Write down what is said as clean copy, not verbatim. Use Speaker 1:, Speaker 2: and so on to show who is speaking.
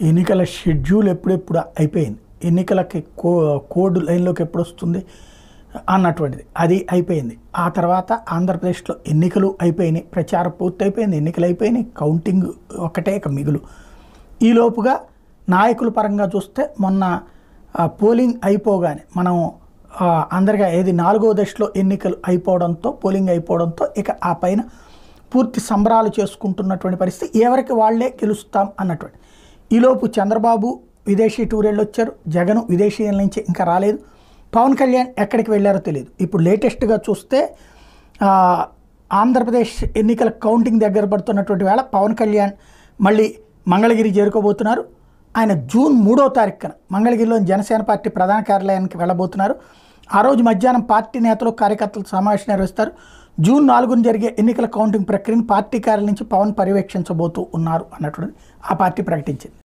Speaker 1: ఎన్నికల షెడ్యూల్ ఎప్పుడెప్పుడు అయిపోయింది, ఎన్నికలకి కోడ్ లైన్లోకి ఎప్పుడు వస్తుంది అన్నటువంటిది అది అయిపోయింది. ఆ తర్వాత ఆంధ్రప్రదేశ్లో ఎన్నికలు అయిపోయినాయి, ప్రచారం పూర్తి అయిపోయింది, ఎన్నికలు అయిపోయినాయి, కౌంటింగ్ ఒకటే ఇక మిగులు. ఈలోపుగా నాయకుల పరంగా చూస్తే మొన్న పోలింగ్ అయిపోగానే మనం అందరిగా ఏది 4వ దశలో ఎన్నికలు అయిపోవడంతో పోలింగ్ అయిపోవడంతో ఇక ఆ పైన పూర్తి సంబరాలు చేసుకుంటున్నటువంటి పరిస్థితి, ఎవరికి వాళ్ళే గెలుస్తాం అన్నటువంటి. ఈలోపు చంద్రబాబు విదేశీ టూర్ వెళ్ళొచ్చారు, జగన్ విదేశీయాల నుంచి ఇంకా రాలేదు, పవన్ కళ్యాణ్ ఎక్కడికి వెళ్ళారో తెలియదు. ఇప్పుడు లేటెస్ట్గా చూస్తే ఆంధ్రప్రదేశ్ ఎన్నికల కౌంటింగ్ దగ్గర పడుతున్నటువంటి వేళ పవన్ కళ్యాణ్ మళ్ళీ మంగళగిరి చేరుకోబోతున్నారు. ఆయన జూన్ 3వ తారీఖున మంగళగిరిలోని జనసేన పార్టీ ప్రధాన కార్యాలయానికి వెళ్ళబోతున్నారు. ఆ రోజు మధ్యాహ్నం పార్టీ నేతలు కార్యకర్తలు సమావేశం నిర్వహిస్తారు. జూన్ 4న జరిగే ఎన్నికల కౌంటింగ్ ప్రక్రియను పార్టీ కార్యాలయం నుంచి పవన్ పర్యవేక్షించబోతూ ఉన్నారు అన్నటువంటి ఆ పార్టీ ప్రకటించింది.